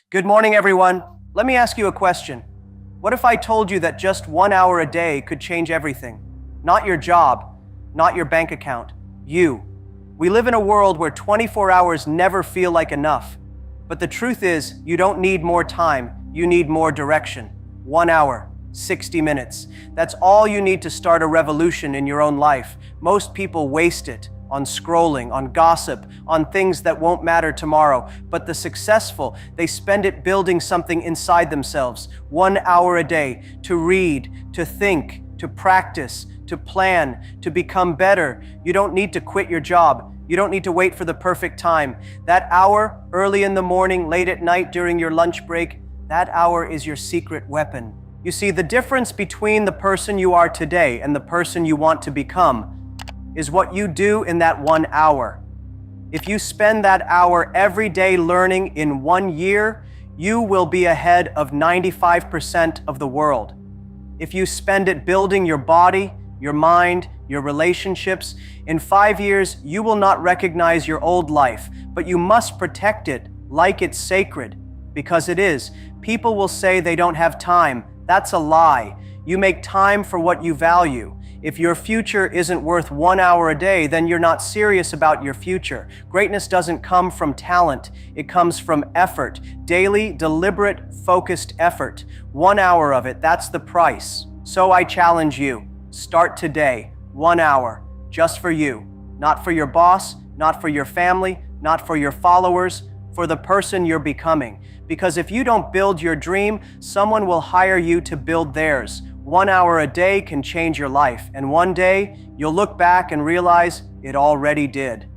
Good morning, everyone. Let me ask you a question. What if I told you that just 1 hour a day could change everything? Not your job, not your bank account, you. We live in a world where 24 hours never feel like enough. But the truth is, you don't need more time, you need more direction. 1 hour, 60 minutes. That's all you need to start a revolution in your own life. Most people waste it on scrolling, on gossip, on things that won't matter tomorrow. But the successful, they spend it building something inside themselves. 1 hour a day to read, to think, to practice, to plan, to become better. You don't need to quit your job. You don't need to wait for the perfect time. That hour, early in the morning, late at night, during your lunch break, that hour is your secret weapon. You see, the difference between the person you are today and the person you want to become is what you do in that 1 hour. If you spend that hour every day learning in 1 year, you will be ahead of 95% of the world. If you spend it building your body, your mind, your relationships, in 5 years, you will not recognize your old life, but you must protect it like it's sacred, because it is. People will say they don't have time. That's a lie. You make time for what you value. If your future isn't worth 1 hour a day, then you're not serious about your future. Greatness doesn't come from talent. It comes from effort. Daily, deliberate, focused effort. 1 hour of it, that's the price. So I challenge you, start today. 1 hour, just for you. Not for your boss, not for your family, not for your followers, for the person you're becoming. Because if you don't build your dream, someone will hire you to build theirs. 1 hour a day can change your life, and one day you'll look back and realize it already did.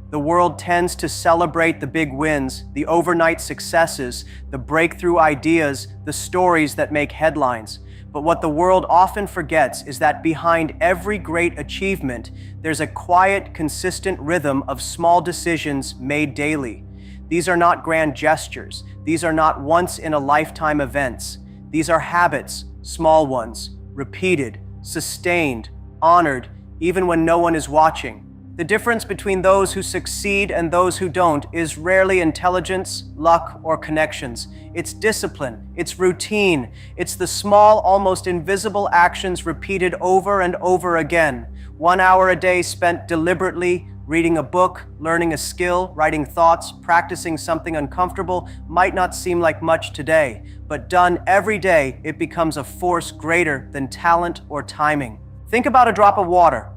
The world tends to celebrate the big wins, the overnight successes, the breakthrough ideas, the stories that make headlines. But what the world often forgets is that behind every great achievement, there's a quiet, consistent rhythm of small decisions made daily. These are not grand gestures. These are not once-in-a-lifetime events. These are habits, small ones, repeated, sustained, honored, even when no one is watching. The difference between those who succeed and those who don't is rarely intelligence, luck, or connections. It's discipline, it's routine, it's the small, almost invisible actions repeated over and over again. 1 hour a day spent deliberately, reading a book, learning a skill, writing thoughts, practicing something uncomfortable might not seem like much today, but done every day, it becomes a force greater than talent or timing. Think about a drop of water.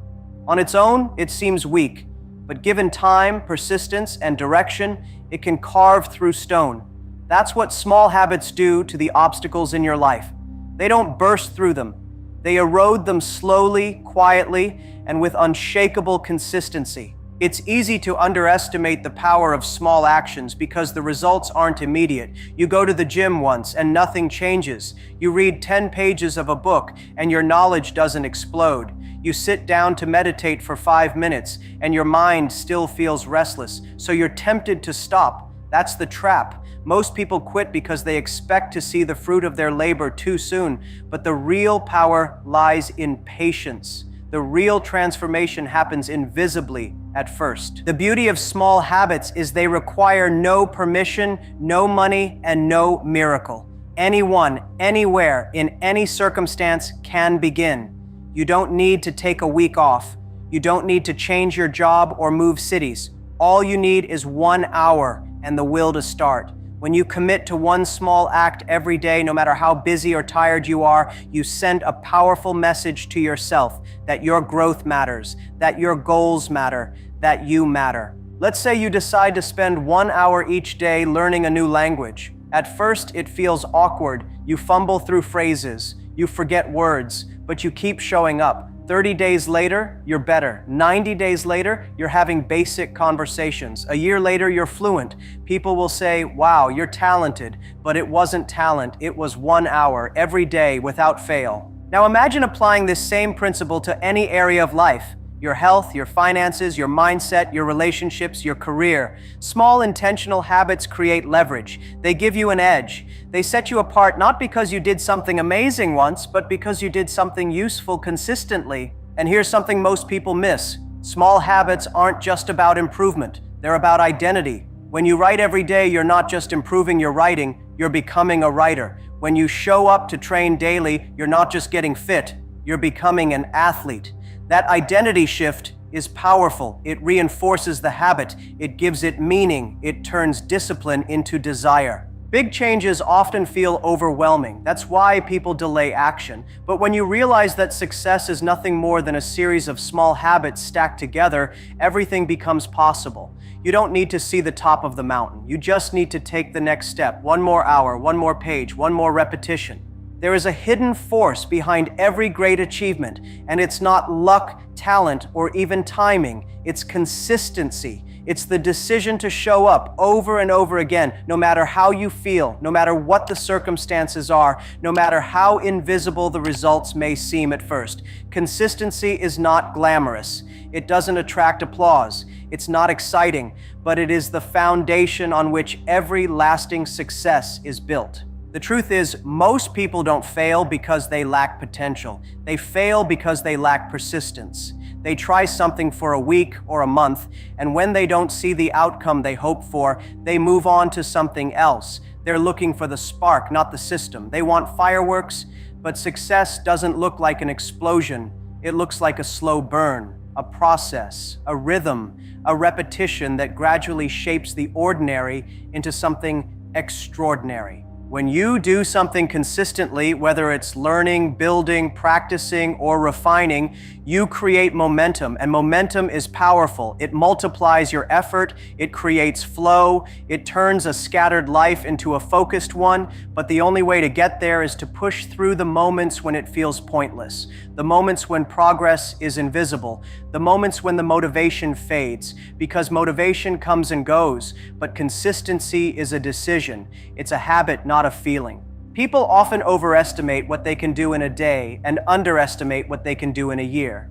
On its own, it seems weak, but given time, persistence, and direction, it can carve through stone. That's what small habits do to the obstacles in your life. They don't burst through them. They erode them slowly, quietly, and with unshakable consistency. It's easy to underestimate the power of small actions because the results aren't immediate. You go to the gym once and nothing changes. You read 10 pages of a book and your knowledge doesn't explode. You sit down to meditate for 5 minutes and your mind still feels restless, so you're tempted to stop. That's the trap. Most people quit because they expect to see the fruit of their labor too soon, but the real power lies in patience. The real transformation happens invisibly at first. The beauty of small habits is they require no permission, no money, and no miracle. Anyone, anywhere, in any circumstance can begin. You don't need to take a week off. You don't need to change your job or move cities. All you need is 1 hour and the will to start. When you commit to one small act every day, no matter how busy or tired you are, you send a powerful message to yourself that your growth matters, that your goals matter, that you matter. Let's say you decide to spend 1 hour each day learning a new language. At first, it feels awkward. You fumble through phrases, you forget words, but you keep showing up. 30 days later, you're better. 90 days later, you're having basic conversations. A year later, you're fluent. People will say, wow, you're talented, but it wasn't talent. It was 1 hour every day without fail. Now imagine applying this same principle to any area of life. Your health, your finances, your mindset, your relationships, your career. Small intentional habits create leverage. They give you an edge. They set you apart not because you did something amazing once, but because you did something useful consistently. And here's something most people miss. Small habits aren't just about improvement. They're about identity. When you write every day, you're not just improving your writing, you're becoming a writer. When you show up to train daily, you're not just getting fit, you're becoming an athlete. That identity shift is powerful. It reinforces the habit. It gives it meaning. It turns discipline into desire. Big changes often feel overwhelming. That's why people delay action. But when you realize that success is nothing more than a series of small habits stacked together, everything becomes possible. You don't need to see the top of the mountain. You just need to take the next step. One more hour, one more page, one more repetition. There is a hidden force behind every great achievement, and it's not luck, talent, or even timing. It's consistency. It's the decision to show up over and over again, no matter how you feel, no matter what the circumstances are, no matter how invisible the results may seem at first. Consistency is not glamorous. It doesn't attract applause. It's not exciting, but it is the foundation on which every lasting success is built. The truth is, most people don't fail because they lack potential. They fail because they lack persistence. They try something for a week or a month, and when they don't see the outcome they hope for, they move on to something else. They're looking for the spark, not the system. They want fireworks, but success doesn't look like an explosion. It looks like a slow burn, a process, a rhythm, a repetition that gradually shapes the ordinary into something extraordinary. When you do something consistently, whether it's learning, building, practicing, or refining, you create momentum, and momentum is powerful. It multiplies your effort, it creates flow, it turns a scattered life into a focused one, but the only way to get there is to push through the moments when it feels pointless, the moments when progress is invisible, the moments when the motivation fades, because motivation comes and goes, but consistency is a decision. It's a habit, not a feeling. People often overestimate what they can do in a day and underestimate what they can do in a year.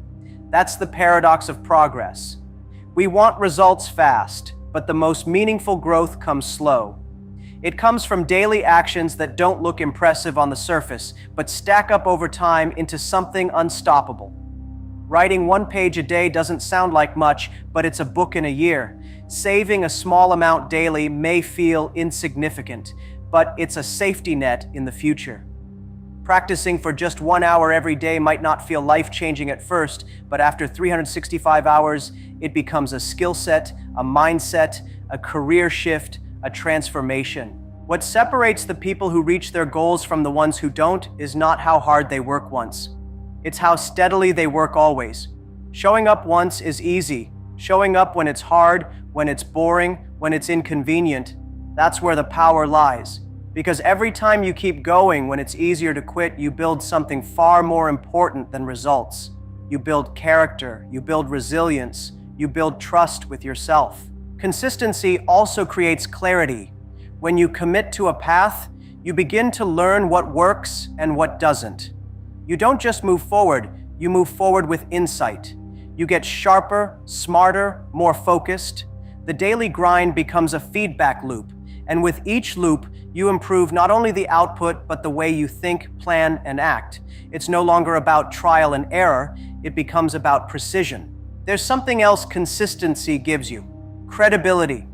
That's the paradox of progress. We want results fast, but the most meaningful growth comes slow. It comes from daily actions that don't look impressive on the surface, but stack up over time into something unstoppable. Writing 1 page a day doesn't sound like much, but it's a book in a year. Saving a small amount daily may feel insignificant, but it's a safety net in the future. Practicing for just 1 hour every day might not feel life-changing at first, but after 365 hours, it becomes a skill set, a mindset, a career shift, a transformation. What separates the people who reach their goals from the ones who don't is not how hard they work once. It's how steadily they work always. Showing up once is easy. Showing up when it's hard, when it's boring, when it's inconvenient, that's where the power lies. Because every time you keep going when it's easier to quit, you build something far more important than results. You build character, you build resilience, you build trust with yourself. Consistency also creates clarity. When you commit to a path, you begin to learn what works and what doesn't. You don't just move forward, you move forward with insight. You get sharper, smarter, more focused. The daily grind becomes a feedback loop. And with each loop, you improve not only the output, but the way you think, plan, and act. It's no longer about trial and error, it becomes about precision. There's something else consistency gives you: credibility,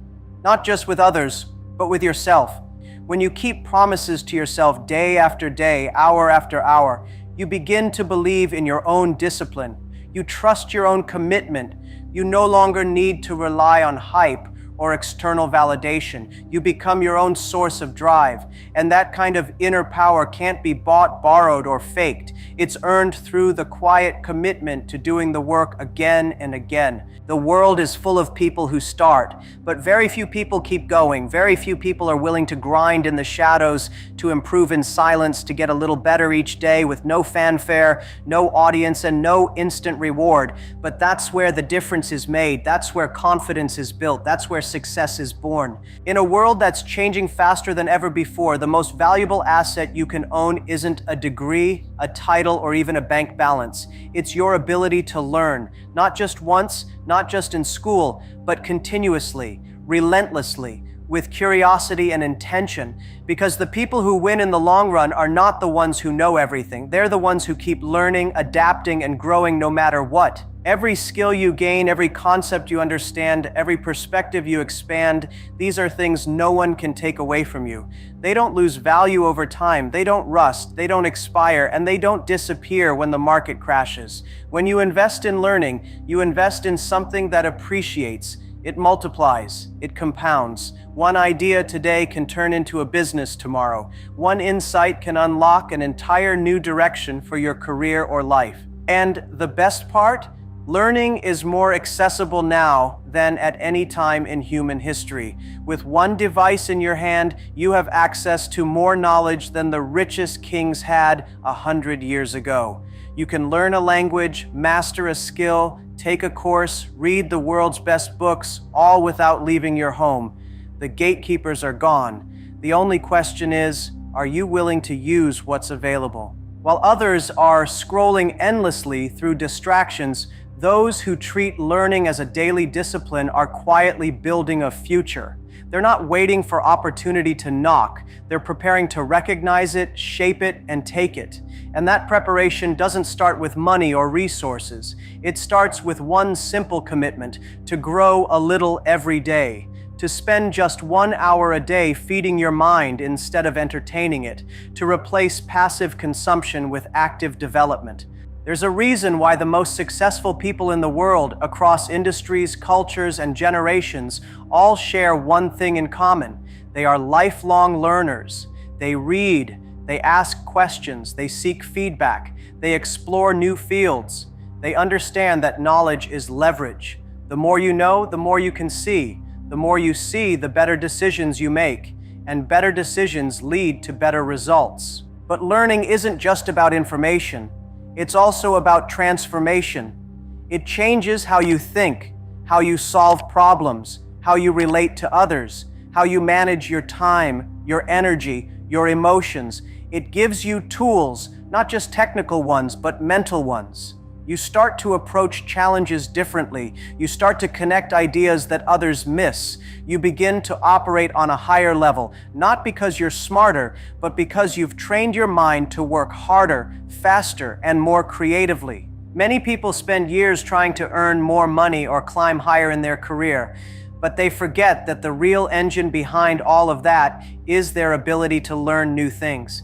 not just with others, but with yourself. When you keep promises to yourself day after day, hour after hour, you begin to believe in your own discipline. You trust your own commitment. You no longer need to rely on hype or external validation. You become your own source of drive, and that kind of inner power can't be bought, borrowed, or faked. It's earned through the quiet commitment to doing the work again and again. The world is full of people who start, but very few people keep going. Very few people are willing to grind in the shadows, to improve in silence, to get a little better each day with no fanfare, no audience, and no instant reward. But that's where the difference is made. That's where confidence is built. That's where success is born. In a world that's changing faster than ever before, the most valuable asset you can own isn't a degree, a title, or even a bank balance. It's your ability to learn, not just once, not just in school, but continuously, relentlessly, with curiosity and intention, because the people who win in the long run are not the ones who know everything. They're the ones who keep learning, adapting, and growing no matter what. Every skill you gain, every concept you understand, every perspective you expand, these are things no one can take away from you. They don't lose value over time, they don't rust, they don't expire, and they don't disappear when the market crashes. When you invest in learning, you invest in something that appreciates. It multiplies, it compounds. One idea today can turn into a business tomorrow. One insight can unlock an entire new direction for your career or life. And the best part? Learning is more accessible now than at any time in human history. With one device in your hand, you have access to more knowledge than the richest kings had 100 years ago. You can learn a language, master a skill, take a course, read the world's best books, all without leaving your home. The gatekeepers are gone. The only question is, are you willing to use what's available? While others are scrolling endlessly through distractions, those who treat learning as a daily discipline are quietly building a future. They're not waiting for opportunity to knock. They're preparing to recognize it, shape it, and take it. And that preparation doesn't start with money or resources. It starts with one simple commitment: to grow a little every day. To spend just 1 hour a day feeding your mind instead of entertaining it. To replace passive consumption with active development. There's a reason why the most successful people in the world, across industries, cultures, and generations, all share one thing in common. They are lifelong learners. They read, they ask questions, they seek feedback, they explore new fields. They understand that knowledge is leverage. The more you know, the more you can see. The more you see, the better decisions you make. And better decisions lead to better results. But learning isn't just about information. It's also about transformation. It changes how you think, how you solve problems, how you relate to others, how you manage your time, your energy, your emotions. It gives you tools, not just technical ones, but mental ones. You start to approach challenges differently. You start to connect ideas that others miss. You begin to operate on a higher level, not because you're smarter, but because you've trained your mind to work harder, faster, and more creatively. Many people spend years trying to earn more money or climb higher in their career, but they forget that the real engine behind all of that is their ability to learn new things.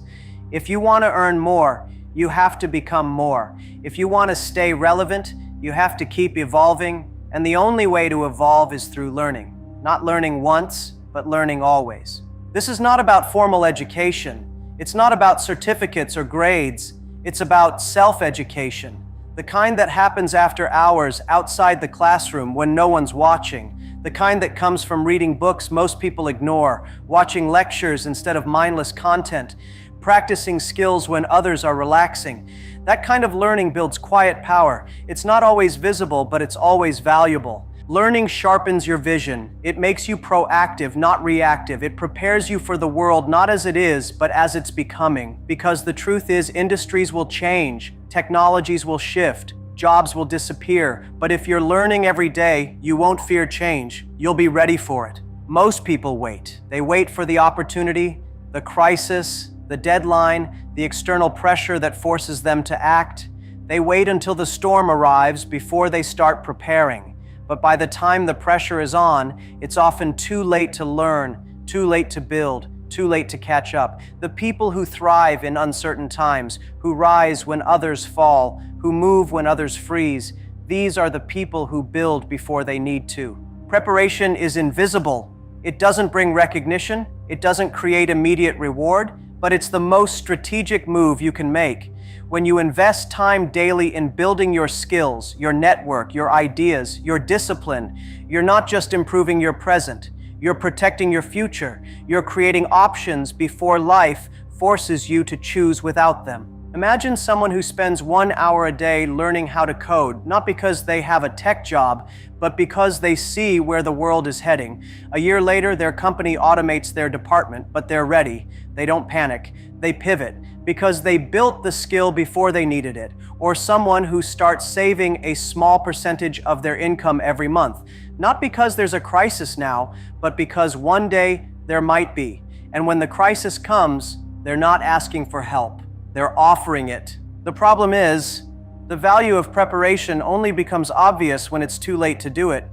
If you want to earn more, you have to become more. If you want to stay relevant, you have to keep evolving, and the only way to evolve is through learning. Not learning once, but learning always. This is not about formal education. It's not about certificates or grades. It's about self-education, the kind that happens after hours outside the classroom when no one's watching, the kind that comes from reading books most people ignore, watching lectures instead of mindless content, practicing skills when others are relaxing. That kind of learning builds quiet power. It's not always visible, but it's always valuable. Learning sharpens your vision. It makes you proactive, not reactive. It prepares you for the world not as it is, but as it's becoming. Because the truth is, industries will change, technologies will shift, jobs will disappear. But if you're learning every day, you won't fear change. You'll be ready for it. Most people wait. They wait for the opportunity, the crisis, the deadline, the external pressure that forces them to act. They wait until the storm arrives before they start preparing. But by the time the pressure is on, it's often too late to learn, too late to build, too late to catch up. The people who thrive in uncertain times, who rise when others fall, who move when others freeze, these are the people who build before they need to. Preparation is invisible. It doesn't bring recognition. It doesn't create immediate reward. But it's the most strategic move you can make. When you invest time daily in building your skills, your network, your ideas, your discipline, you're not just improving your present, you're protecting your future. You're creating options before life forces you to choose without them. Imagine someone who spends 1 hour a day learning how to code, not because they have a tech job, but because they see where the world is heading. A year later, their company automates their department, but they're ready. They don't panic. They pivot because they built the skill before they needed it. Or someone who starts saving a small percentage of their income every month, not because there's a crisis now, but because one day there might be. And when the crisis comes, they're not asking for help. They're offering it. The problem is, the value of preparation only becomes obvious when it's too late to do it.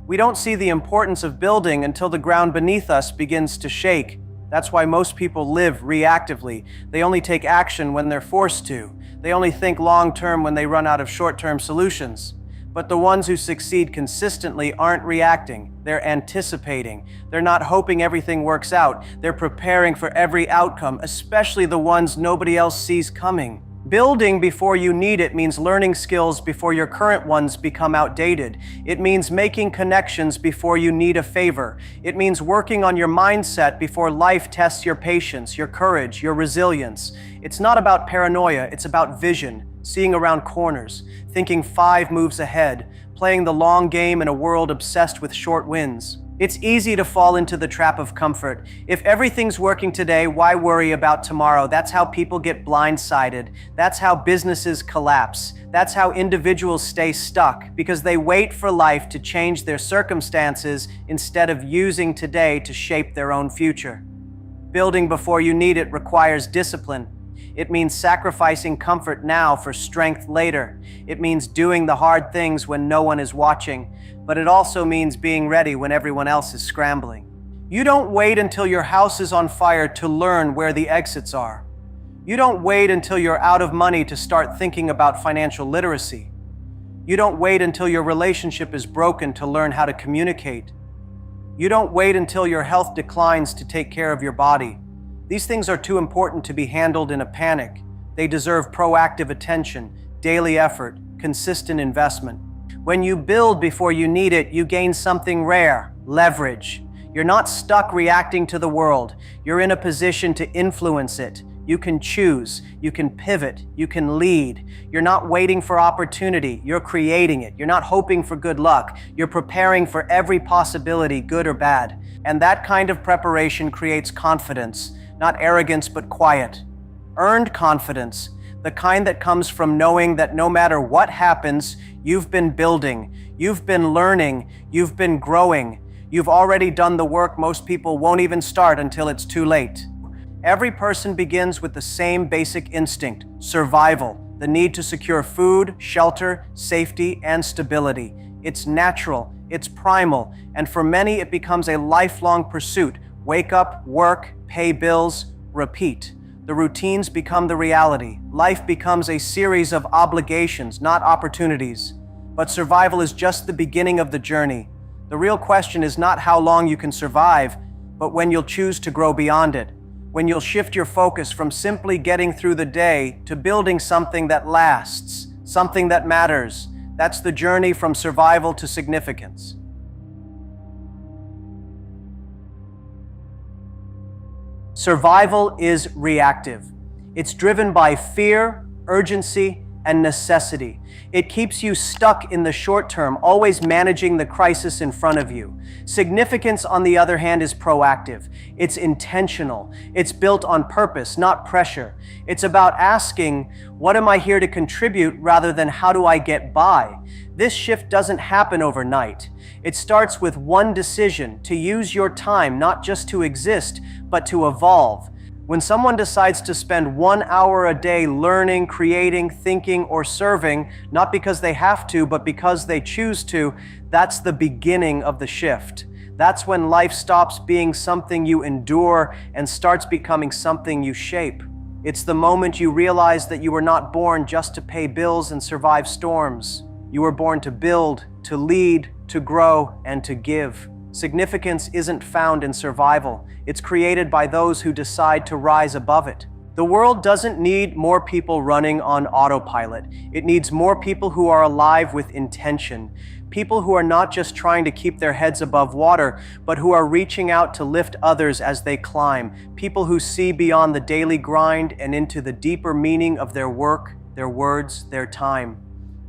We don't see the importance of building until the ground beneath us begins to shake. That's why most people live reactively. They only take action when they're forced to. They only think long-term when they run out of short-term solutions. But the ones who succeed consistently aren't reacting. They're anticipating. They're not hoping everything works out. They're preparing for every outcome, especially the ones nobody else sees coming. Building before you need it means learning skills before your current ones become outdated. It means making connections before you need a favor. It means working on your mindset before life tests your patience, your courage, your resilience. It's not about paranoia, it's about vision, seeing around corners, thinking 5 moves ahead, playing the long game in a world obsessed with short wins. It's easy to fall into the trap of comfort. If everything's working today, why worry about tomorrow? That's how people get blindsided. That's how businesses collapse. That's how individuals stay stuck, because they wait for life to change their circumstances instead of using today to shape their own future. Building before you need it requires discipline. It means sacrificing comfort now for strength later. It means doing the hard things when no one is watching, but it also means being ready when everyone else is scrambling. You don't wait until your house is on fire to learn where the exits are. You don't wait until you're out of money to start thinking about financial literacy. You don't wait until your relationship is broken to learn how to communicate. You don't wait until your health declines to take care of your body. These things are too important to be handled in a panic. They deserve proactive attention, daily effort, consistent investment. When you build before you need it, you gain something rare: leverage. You're not stuck reacting to the world. You're in a position to influence it. You can choose, you can pivot, you can lead. You're not waiting for opportunity, you're creating it. You're not hoping for good luck. You're preparing for every possibility, good or bad. And that kind of preparation creates confidence. Not arrogance, but quiet. Earned confidence, the kind that comes from knowing that no matter what happens, you've been building, you've been learning, you've been growing. You've already done the work most people won't even start until it's too late. Every person begins with the same basic instinct: survival, the need to secure food, shelter, safety, and stability. It's natural, it's primal, and for many it becomes a lifelong pursuit. Wake up, work, pay bills, repeat. The routines become the reality. Life becomes a series of obligations, not opportunities. But survival is just the beginning of the journey. The real question is not how long you can survive, but when you'll choose to grow beyond it. When you'll shift your focus from simply getting through the day to building something that lasts, something that matters. That's the journey from survival to significance. Survival is reactive. It's driven by fear, urgency, and necessity. It keeps you stuck in the short term, always managing the crisis in front of you. Significance, on the other hand, is proactive. It's intentional. It's built on purpose, not pressure. It's about asking, what am I here to contribute, rather than how do I get by? This shift doesn't happen overnight. It starts with one decision: to use your time not just to exist, but to evolve. When someone decides to spend 1 hour a day learning, creating, thinking, or serving, not because they have to, but because they choose to, that's the beginning of the shift. That's when life stops being something you endure and starts becoming something you shape. It's the moment you realize that you were not born just to pay bills and survive storms. You were born to build, to lead, to grow, and to give. Significance isn't found in survival. It's created by those who decide to rise above it. The world doesn't need more people running on autopilot. It needs more people who are alive with intention. People who are not just trying to keep their heads above water, but who are reaching out to lift others as they climb. People who see beyond the daily grind and into the deeper meaning of their work, their words, their time.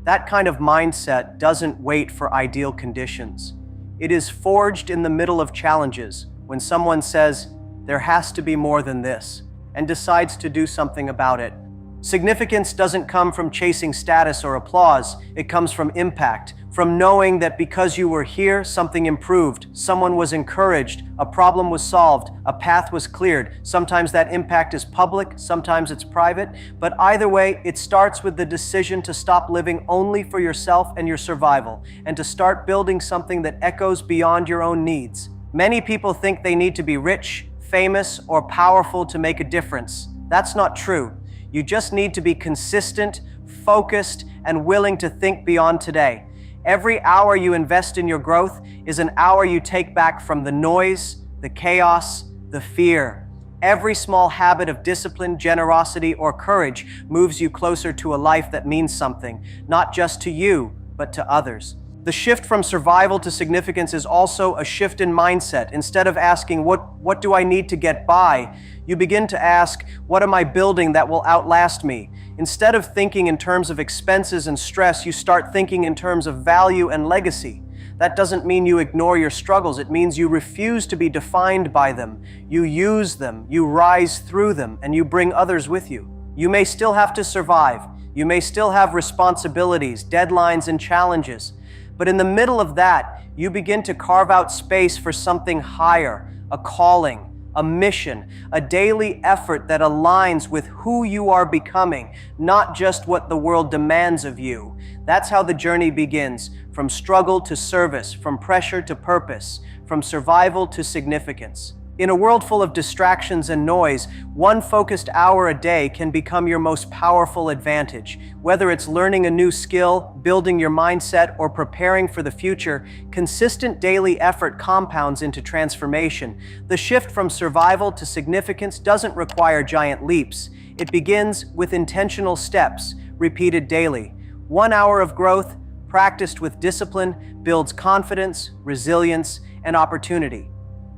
That kind of mindset doesn't wait for ideal conditions. It is forged in the middle of challenges, when someone says, "There has to be more than this," and decides to do something about it. Significance doesn't come from chasing status or applause. It comes from impact, from knowing that because you were here, something improved, someone was encouraged, a problem was solved, a path was cleared. Sometimes that impact is public, sometimes it's private, but either way, it starts with the decision to stop living only for yourself and your survival, and to start building something that echoes beyond your own needs. Many people think they need to be rich, famous, or powerful to make a difference. That's not true. You just need to be consistent, focused, and willing to think beyond today. Every hour you invest in your growth is an hour you take back from the noise, the chaos, the fear. Every small habit of discipline, generosity, or courage moves you closer to a life that means something, not just to you, but to others. The shift from survival to significance is also a shift in mindset. Instead of asking, what do I need to get by? You begin to ask, what am I building that will outlast me? Instead of thinking in terms of expenses and stress, you start thinking in terms of value and legacy. That doesn't mean you ignore your struggles. It means you refuse to be defined by them. You use them, you rise through them, and you bring others with you. You may still have to survive. You may still have responsibilities, deadlines, and challenges. But in the middle of that, you begin to carve out space for something higher, a calling, a mission, a daily effort that aligns with who you are becoming, not just what the world demands of you. That's how the journey begins, from struggle to service, from pressure to purpose, from survival to significance. In a world full of distractions and noise, one focused hour a day can become your most powerful advantage. Whether it's learning a new skill, building your mindset, or preparing for the future, consistent daily effort compounds into transformation. The shift from survival to significance doesn't require giant leaps. It begins with intentional steps, repeated daily. 1 hour of growth, practiced with discipline, builds confidence, resilience, and opportunity.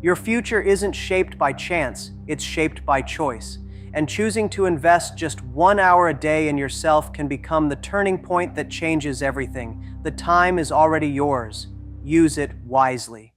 Your future isn't shaped by chance, it's shaped by choice. And choosing to invest just 1 hour a day in yourself can become the turning point that changes everything. The time is already yours. Use it wisely.